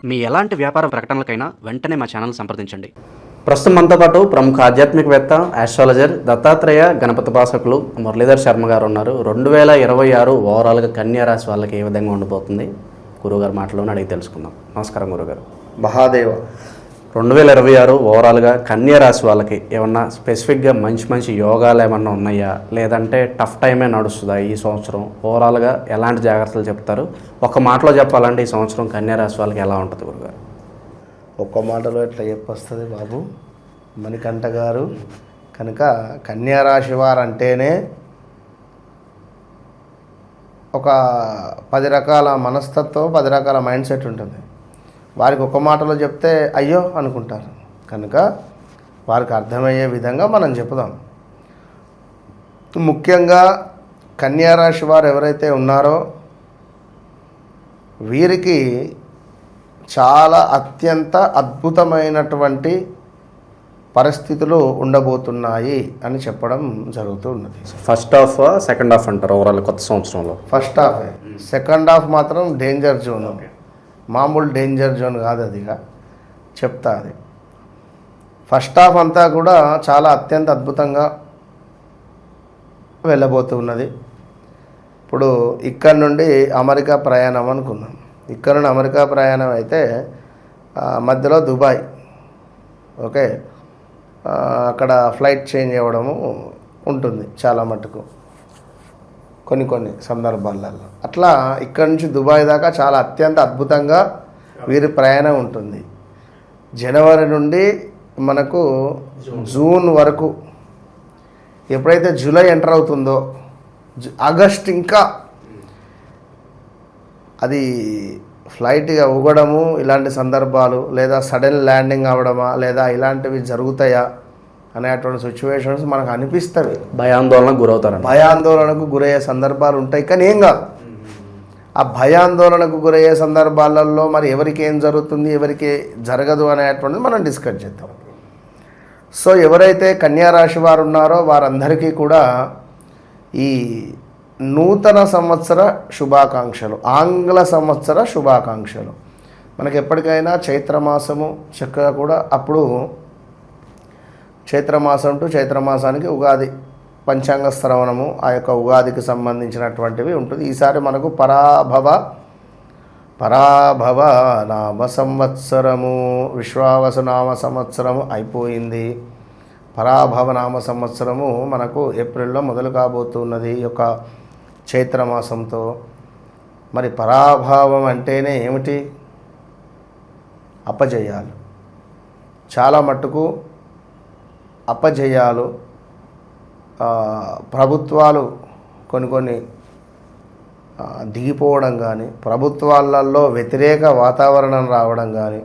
మీ ఎలాంటి వ్యాపార ప్రకటనలకైనా వెంటనే మా ఛానల్ సంప్రదించండి. ప్రస్తుతం మనతో పాటు ప్రముఖ ఆధ్యాత్మికవేత్త, ఆస్ట్రాలజర్, దత్తాత్రేయ గణపతి భాషకులు మురళీధర్ శర్మ గారు ఉన్నారు. 2026 ఓవరాల్గా కన్యా రాశి వాళ్ళకి ఏ విధంగా ఉండబోతుంది గురువుగారు మాటలోనే అడిగి తెలుసుకుందాం. నమస్కారం గురుగారు. మహాదేవ. 2026 ఓవరాల్గా కన్యా రాశి వాళ్ళకి ఏమన్నా స్పెసిఫిక్గా మంచి యోగాలు ఏమన్నా ఉన్నాయా, లేదంటే టఫ్ టైమే నడుస్తుందా ఈ సంవత్సరం? ఓవరాల్గా ఎలాంటి జాగ్రత్తలు చెప్తారు? ఒక మాటలో చెప్పాలంటే ఈ సంవత్సరం కన్యా రాశి వాళ్ళకి ఎలా ఉంటుంది గురుగారు? ఒక్క మాటలో ఎట్లా చెప్పొస్తుంది బాబు మణికంఠ గారు. కనుక కన్యా రాశి వారు అంటేనే ఒక 10 రకాల మనస్తత్వం, 10 రకాల మైండ్ సెట్ ఉంటుంది. వారికి ఒక మాటలో చెప్తే అయ్యో అనుకుంటారు. కనుక వారికి అర్థమయ్యే విధంగా మనం చెప్దాం. ముఖ్యంగా కన్యా రాశి వారు ఎవరైతే ఉన్నారో వీరికి చాలా అత్యంత అద్భుతమైనటువంటి పరిస్థితులు ఉండబోతున్నాయి అని చెప్పడం జరుగుతూ ఉన్నది. ఫస్ట్ హాఫ్, సెకండ్ హాఫ్ అంటారు ఓవరాల్ కొత్త సంవత్సరంలో? First half. సెకండ్ హాఫ్ మాత్రం డేంజర్ జోన్, మామూలు డేంజర్ జోన్ కాదు, అదిగా చెప్తా. అది ఫస్ట్ హాఫ్ అంతా కూడా చాలా అత్యంత అద్భుతంగా వెళ్ళబోతున్నది. ఇప్పుడు ఇక్కడ నుండి అమెరికా ప్రయాణం అనుకుందాం. ఇక్కడ నుండి అమెరికా ప్రయాణం అయితే మధ్యలో దుబాయ్, ఓకే, అక్కడ ఫ్లైట్ చేంజ్ అవ్వడము ఉంటుంది చాలా మటుకు కొన్ని సందర్భాలలో. అట్లా ఇక్కడ నుంచి దుబాయ్ దాకా చాలా అత్యంత అద్భుతంగా వీరి ప్రయాణం ఉంటుంది. జనవరి నుండి మనకు జూన్ వరకు, ఎప్పుడైతే జూలై ఎంటర్ అవుతుందో ఆగస్ట్ ఇంకా అది ఫ్లైట్గా ఊగడము, ఇలాంటి సందర్భాలు, లేదా సడన్ ల్యాండింగ్ అవ్వడమా, లేదా ఇలాంటివి జరుగుతాయా అనేటువంటి సిచ్యువేషన్స్ మనకు అనిపిస్తవి. భయాందోళనకు గురయ్యే సందర్భాలు ఉంటాయి. కానీ ఏం కాదు, ఆ భయాందోళనకు గురయ్యే సందర్భాలలో మరి ఎవరికి ఏం జరుగుతుంది, ఎవరికి జరగదు అనేటువంటిది మనం డిస్కస్ చేద్దాం. సో ఎవరైతే కన్యా రాశి వారు ఉన్నారో వారందరికీ కూడా ఈ నూతన సంవత్సర శుభాకాంక్షలు, ఆంగ్ల సంవత్సర శుభాకాంక్షలు. మనకి ఎప్పటికైనా చైత్రమాసము చక్కగా కూడా అప్పుడు చైత్రమాసం టు చైత్రమాసానికి ఉగాది పంచాంగ శ్రవణము, ఆ యొక్క ఉగాదికి సంబంధించినటువంటివి ఉంటుంది. ఈసారి మనకు పరాభవ నామ సంవత్సరము, విశ్వావసు నామ సంవత్సరము అయిపోయింది. పరాభవ నామ సంవత్సరము మనకు ఏప్రిల్లో మొదలు కాబోతున్నది ఈ యొక్క చైత్రమాసంతో. మరి పరాభావం అంటేనే ఏమిటి? అపజయాలు. చాలా మట్టుకు అపజయాలు, ప్రభుత్వాలు కొన్ని దిగిపోవడం కానీ, ప్రభుత్వాలలో వ్యతిరేక వాతావరణం రావడం కానీ,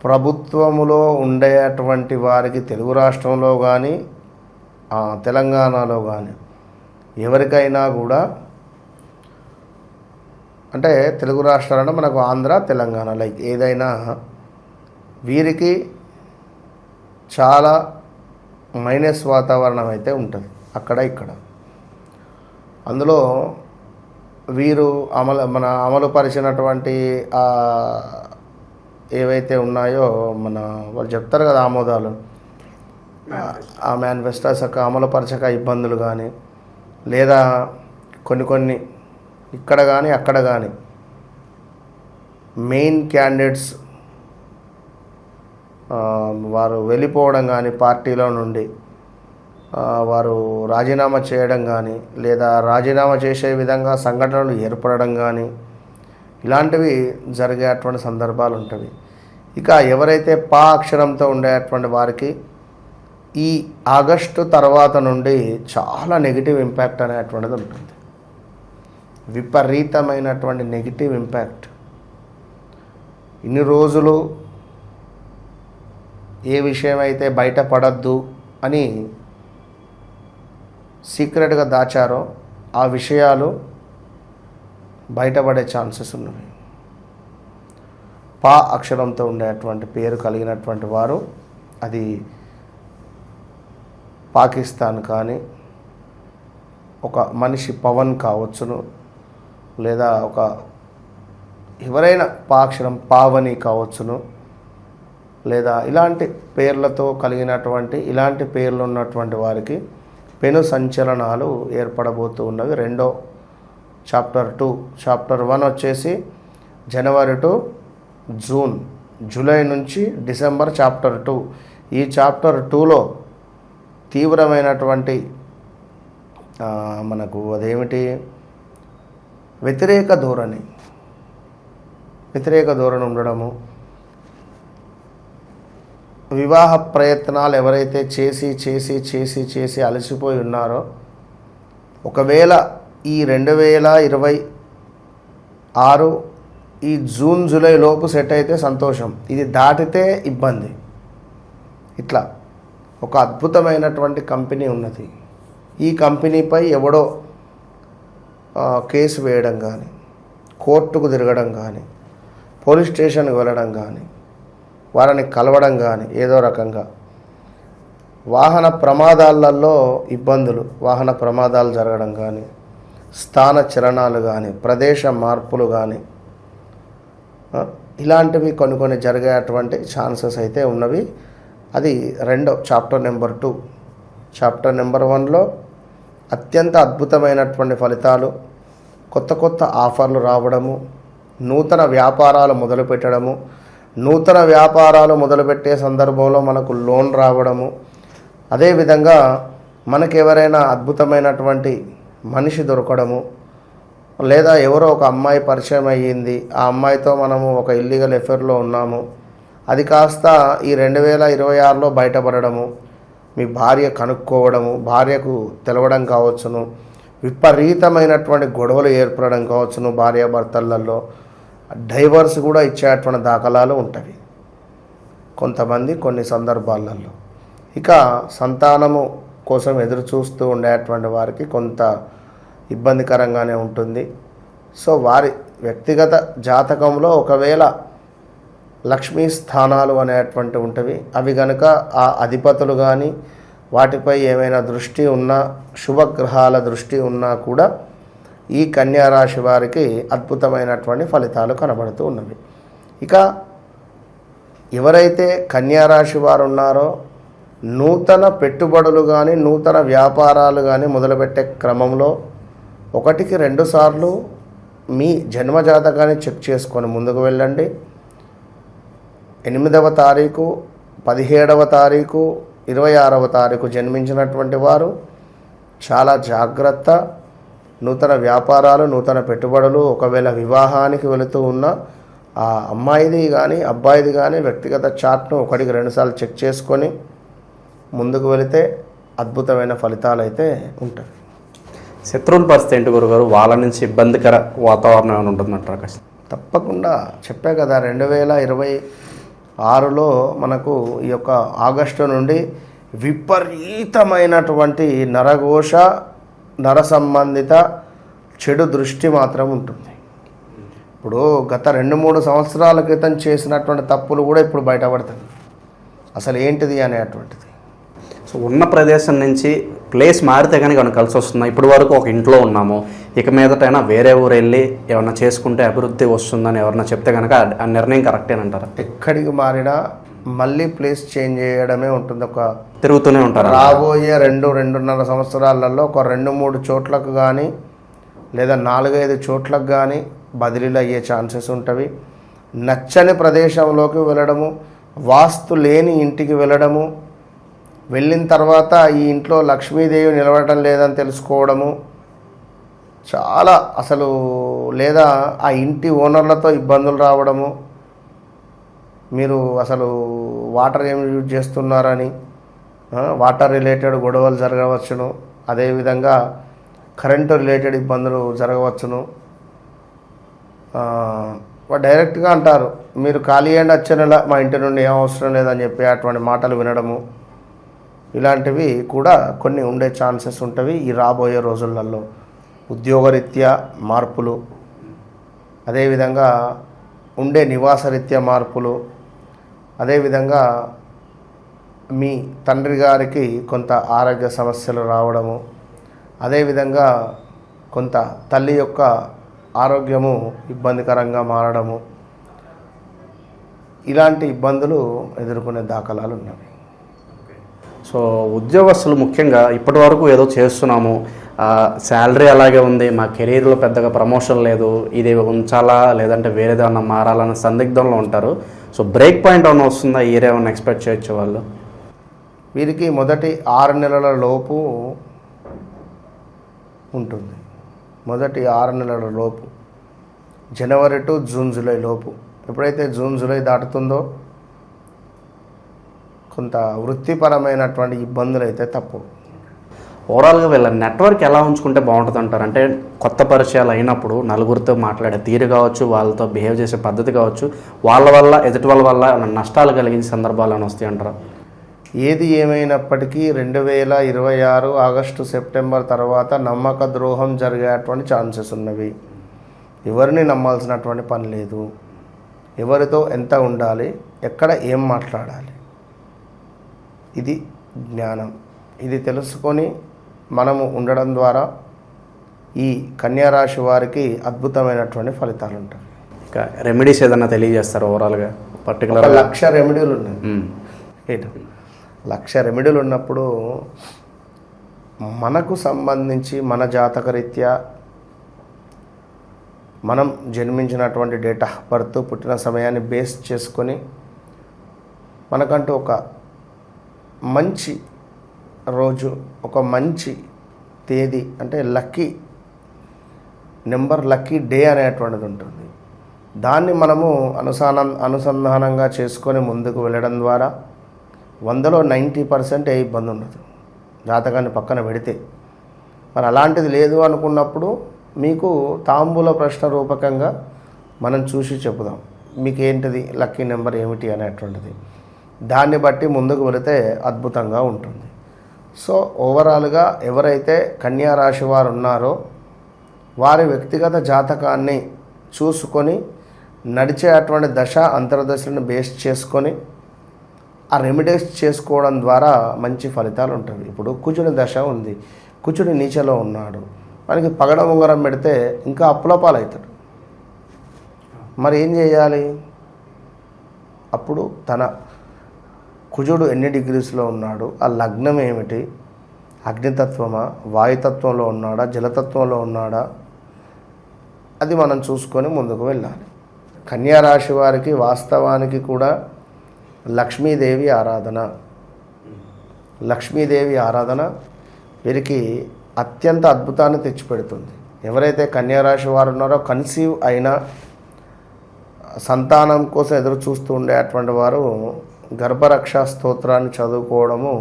ప్రభుత్వములో ఉండేటువంటి వారికి తెలుగు రాష్ట్రంలో కానీ తెలంగాణలో కానీ ఎవరికైనా కూడా, అంటే తెలుగు రాష్ట్రాలంటే మనకు ఆంధ్ర, తెలంగాణ, లైక్ ఏదైనా వీరికి చాలా మైనస్ వాతావరణం అయితే ఉంటుంది అక్కడ ఇక్కడ. అందులో వీరు అమలుపరిచినటువంటి ఏవైతే ఉన్నాయో వాళ్ళు చెప్తారు కదా ఆమోదాలు, ఆ మేనిఫెస్టోస్ యొక్క అమలుపరచక ఇబ్బందులు కానీ, లేదా కొన్ని ఇక్కడ కానీ అక్కడ కానీ మెయిన్ క్యాండిడేట్స్ వారు వెళ్ళిపోవడం కానీ, పార్టీలో నుండి వారు రాజీనామా చేయడం కానీ, లేదా రాజీనామా చేసే విధంగా సంఘటనలు ఏర్పడడం కానీ, ఇలాంటివి జరిగేటువంటి సందర్భాలు ఉంటాయి. ఇక ఎవరైతే పా అక్షరంతో ఉండేటువంటి వారికి ఈ ఆగస్టు తర్వాత నుండి చాలా నెగిటివ్ ఇంపాక్ట్ అనేటువంటిది ఉంటుంది. విపరీతమైనటువంటి నెగిటివ్ ఇంపాక్ట్. ఇన్ని రోజులు ఏ విషయం అయితే బయటపడద్దు అని సీక్రెట్గా దాచారో ఆ విషయాలు బయటపడే ఛాన్సెస్ ఉన్నవి. పా అక్షరంతో ఉండేటువంటి పేరు కలిగినటువంటి వారు, అది పాకిస్తాన్ కానీ, ఒక మనిషి పవన్ కావచ్చును, లేదా ఒక ఎవరైనా పాక్షరం పావని కావచ్చును, లేదా ఇలాంటి పేర్లతో కలిగినటువంటి ఇలాంటి పేర్లు ఉన్నటువంటి వారికి పెను సంచలనాలు ఏర్పడబోతూ ఉన్నవి. రెండో చాప్టర్ 2. చాప్టర్ 1 వచ్చేసి జనవరి టు జూన్, జూలై నుంచి డిసెంబర్ చాప్టర్ 2. ఈ చాప్టర్ 2లో తీవ్రమైనటువంటి మనకు అదేమిటి వ్యతిరేక ధోరణి ఉండడము, వివాహ ప్రయత్నాలు ఎవరైతే చేసి అలసిపోయి ఉన్నారో, ఒకవేళ ఈ 2026 ఈ జూన్ జూలై లోపు సెట్ అయితే సంతోషం, ఇది దాటితే ఇబ్బంది. ఇట్లా ఒక అద్భుతమైనటువంటి కంపెనీ ఉన్నది. ఈ కంపెనీపై ఎవడో కేసు వేయడం కానీ, కోర్టుకు తిరగడం కానీ, పోలీస్ స్టేషన్కి వెళ్ళడం కానీ, వారిని కలవడం కానీ, ఏదో రకంగా వాహన ప్రమాదాలలో ఇబ్బందులు, వాహన ప్రమాదాలు జరగడం కానీ, స్థాన చలనాలు కానీ, ప్రదేశ మార్పులు కానీ, ఇలాంటివి కొన్ని జరిగేటువంటి ఛాన్సెస్ అయితే ఉన్నవి. అది రెండో చాప్టర్ నెంబర్ 2. చాప్టర్ నెంబర్ 1లో అత్యంత అద్భుతమైనటువంటి ఫలితాలు, కొత్త ఆఫర్లు రావడము, నూతన వ్యాపారాలు మొదలుపెట్టడము, నూతన వ్యాపారాలు మొదలుపెట్టే సందర్భంలో మనకు లోన్ రావడము, అదేవిధంగా మనకెవరైనా అద్భుతమైనటువంటి మనిషి దొరకడము, లేదా ఎవరో ఒక అమ్మాయి పరిచయం అయ్యింది, ఆ అమ్మాయితో మనము ఒక ఇల్లీగల్ ఎఫైర్లో ఉన్నాము, అది కాస్త ఈ 2026లో బయటపడడము, మీ భార్య కనుక్కోవడము, భార్యకు తెలవడం కావచ్చును, విపరీతమైనటువంటి గొడవలు ఏర్పడడం కావచ్చును, భార్యాభర్తలలో డైవర్స్ కూడా ఇచ్చేటువంటి దాఖలాలు ఉంటాయి కొంతమంది కొన్ని సందర్భాలలో. ఇక సంతానము కోసం ఎదురు చూస్తూ ఉండేటువంటి వారికి కొంత ఇబ్బందికరంగానే ఉంటుంది. సో వారి వ్యక్తిగత జాతకంలో ఒకవేళ లక్ష్మీ స్థానాలు అనేటువంటి ఉంటవి, అవి కనుక ఆ అధిపతులు కానీ వాటిపై ఏమైనా దృష్టి ఉన్నా, శుభగ్రహాల దృష్టి ఉన్నా కూడా ఈ కన్యారాశి వారికి అద్భుతమైనటువంటి ఫలితాలు కనబడుతూ ఉన్నవి. ఇక ఎవరైతే కన్యారాశి వారు ఉన్నారో నూతన పెట్టుబడులు కానీ, నూతన వ్యాపారాలు కానీ మొదలుపెట్టే క్రమంలో 1కి 2 సార్లు మీ జన్మజాతకాన్ని చెక్ చేసుకొని ముందుకు వెళ్ళండి. 8వ తారీఖు, 17వ తారీఖు, 26వ తారీఖు జన్మించినటువంటి వారు చాలా జాగ్రత్త. నూతన వ్యాపారాలు, నూతన పెట్టుబడులు, ఒకవేళ వివాహానికి వెళుతూ ఉన్న ఆ అమ్మాయిది కానీ అబ్బాయిది కానీ వ్యక్తిగత చార్ట్ను 1కి 2 సార్లు చెక్ చేసుకొని ముందుకు వెళితే అద్భుతమైన ఫలితాలు అయితే ఉంటాయి. శత్రువుల పరిస్థితి ఏంటి గురుగారు? వాళ్ళ నుంచి ఇబ్బందికర వాతావరణం ఏమైనా ఉంటుందంటారు? తప్పకుండా చెప్పే కదా, 2026లో మనకు ఈ యొక్క ఆగస్టు నుండి విపరీతమైనటువంటి నరఘోష, నర సంబంధిత చెడు దృష్టి మాత్రం ఉంటుంది. ఇప్పుడు గత 2-3 సంవత్సరాల క్రితం చేసినటువంటి తప్పులు కూడా ఇప్పుడు బయటపడతాయి. అసలు ఏంటిది అనేటువంటిది. సో ఉన్న ప్రదేశం నుంచి ప్లేస్ మారితే కనుక ఏమైనా కలిసి వస్తుందా? ఇప్పటి వరకు ఒక ఇంట్లో ఉన్నాము, ఇక మీదటైనా వేరే ఊరు వెళ్ళి ఏమన్నా చేసుకుంటే అభివృద్ధి వస్తుందని ఎవరన్నా చెప్తే కనుక ఆ నిర్ణయం కరెక్టేనంటారా? ఎక్కడికి మారినా మళ్ళీ ప్లేస్ చేంజ్ చేయడమే ఉంటుంది. ఒక తిరుగుతూనే ఉంటారు. రాబోయే 2-2.5 సంవత్సరాలలో ఒక 2-3 చోట్లకు కానీ లేదా 4-5 చోట్లకు కానీ బదిలీలు అయ్యే ఛాన్సెస్ ఉంటవి. నచ్చని ప్రదేశంలోకి వెళ్ళడము, వాస్తు లేని ఇంటికి వెళ్ళడము, వెళ్ళిన తర్వాత ఈ ఇంట్లో లక్ష్మీదేవి నిలవడం లేదని తెలుసుకోవడము చాలా అసలు, లేదా ఆ ఇంటి ఓనర్లతో ఇబ్బందులు రావడము, మీరు అసలు వాటర్ ఏమి యూజ్ చేస్తున్నారని వాటర్ రిలేటెడ్ గొడవలు జరగవచ్చును, అదేవిధంగా కరెంటు రిలేటెడ్ ఇబ్బందులు జరగవచ్చును. డైరెక్ట్గా అంటారు మీరు ఖాళీ అయ్యండి వచ్చే నెల, మా ఇంటి నుండి ఏం అవసరం లేదని చెప్పి అటువంటి మాటలు వినడము, ఇలాంటివి కూడా కొన్ని ఉండే ఛాన్సెస్ ఉంటవి ఈ రాబోయే రోజులలో. ఉద్యోగరీత్యా మార్పులు, అదేవిధంగా ఉండే నివాసరీత్యా మార్పులు, అదేవిధంగా మీ తండ్రి గారికి కొంత ఆరోగ్య సమస్యలు రావడము, అదేవిధంగా కొంత తల్లి యొక్క ఆరోగ్యము ఇబ్బందికరంగా మారడము, ఇలాంటి ఇబ్బందులు ఎదుర్కొనే దాఖలాలు ఉన్నాయి. సో ఉద్యోగస్తులు ముఖ్యంగా ఇప్పటి వరకు ఏదో చేస్తున్నాము, శాలరీ అలాగే ఉంది, మా కెరీర్లో పెద్దగా ప్రమోషన్ లేదు, ఇది ఉంచాలా లేదంటే వేరేదేమన్నా మారాలన్న సందిగ్ధంలో ఉంటారు. సో బ్రేక్ పాయింట్ ఏమైనా వస్తుందా, ఈ ఇయర్ ఏమైనా ఎక్స్పెక్ట్ చేయొచ్చు వాళ్ళు? వీరికి మొదటి 6 నెలల లోపు ఉంటుంది. మొదటి 6 నెలల లోపు, జనవరి టు జూన్ జూలై లోపు. ఎప్పుడైతే జూన్ జూలై దాటుతుందో కొంత వృత్తిపరమైనటువంటి ఇబ్బందులు అయితే తప్పు. ఓవరాల్గా వీళ్ళ నెట్వర్క్ ఎలా ఉంచుకుంటే బాగుంటుంది అంటారు? అంటే కొత్త పరిచయాలు అయినప్పుడు నలుగురితో మాట్లాడే తీరు కావచ్చు, వాళ్ళతో బిహేవ్ చేసే పద్ధతి కావచ్చు, వాళ్ళ వల్ల ఎదుటి వాళ్ళ వల్ల నష్టాలు కలిగించే సందర్భాలు అని వస్తాయి అంటారా? ఏది ఏమైనప్పటికీ 2026 ఆగస్టు సెప్టెంబర్ తర్వాత నమ్మక ద్రోహం జరిగేటువంటి ఛాన్సెస్ ఉన్నవి. ఎవరిని నమ్మాల్సినటువంటి పని లేదు. ఎవరితో ఎంత ఉండాలి, ఎక్కడ ఏం మాట్లాడాలి, ఇది జ్ఞానం. ఇది తెలుసుకొని మనము ఉండడం ద్వారా ఈ కన్యారాశి వారికి అద్భుతమైనటువంటి ఫలితాలు ఉంటాయి. ఇక రెమెడీస్ ఏదన్నా తెలియజేస్తారు ఓవరాల్గా? పర్టికులర్ 1,00,000 రెమెడీలు ఉన్నాయి. 1,00,000 రెమెడీలు ఉన్నప్పుడు మనకు సంబంధించి మన జాతకరీత్యా మనం జన్మించినటువంటి డేట్ ఆఫ్ బర్త్, పుట్టిన సమయాన్ని బేస్ చేసుకొని మనకంటూ ఒక మంచి రోజు, ఒక మంచి తేదీ, అంటే లక్కీ నెంబర్, లక్కీ డే అనేటువంటిది ఉంటుంది. దాన్ని మనము అనుసంధానంగా చేసుకొని ముందుకు వెళ్ళడం ద్వారా 100లో 90% ఏ ఇబ్బంది ఉండదు, జాతకాన్ని పక్కన పెడితే. మరి అలాంటిది లేదు అనుకున్నప్పుడు మీకు తాంబూల ప్రశ్న రూపకంగా మనం చూసి చెప్పుదాం, మీకు ఏంటిది లక్కీ నెంబర్ ఏమిటి అనేటువంటిది. దాన్ని బట్టి ముందుకు వెళితే అద్భుతంగా ఉంటుంది. సో ఓవరాల్గా ఎవరైతే కన్యా రాశి వారు ఉన్నారో వారి వ్యక్తిగత జాతకాన్ని చూసుకొని నడిచే అటువంటి దశ అంతర్దశలను బేస్ చేసుకొని ఆ రెమెడీస్ చేసుకోవడం ద్వారా మంచి ఫలితాలు ఉంటాయి. ఇప్పుడు కుజుని దశ ఉంది, కుజుడు నీచలో ఉన్నాడు, మనకి పగడ ఉంగరం పెడితే ఇంకా అప్పులపాలవుతాడు. మరి ఏం చేయాలి? అప్పుడు తన కుజుడు ఎన్ని డిగ్రీస్లో ఉన్నాడు, ఆ లగ్నం ఏమిటి, అగ్నితత్వమా, వాయుతత్వంలో ఉన్నాడా, జలతత్వంలో ఉన్నాడా, అది మనం చూసుకొని ముందుకు వెళ్ళాలి. కన్యా రాశి వారికి వాస్తవానికి కూడా లక్ష్మీదేవి ఆరాధన వీరికి అత్యంత అద్భుతాన్ని తెచ్చిపెడుతుంది. ఎవరైతే కన్యా రాశి వారు ఉన్నారో కన్సీవ్ అయినా సంతానం కోసం ఎదురు చూస్తూ ఉండేటువంటి వారు గర్భరక్షా స్తోత్రాన్ని చదువుకోవడము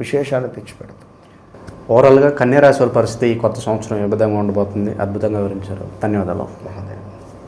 విశేషాన్ని తెచ్చిపెడుతుంది. ఓవరాల్గా కన్యా రాశి వాళ్ళ పరిస్థితి ఈ కొత్త సంవత్సరం ఏ విధంగా ఉండబోతుంది అద్భుతంగా వివరించారు. ధన్యవాదాలు.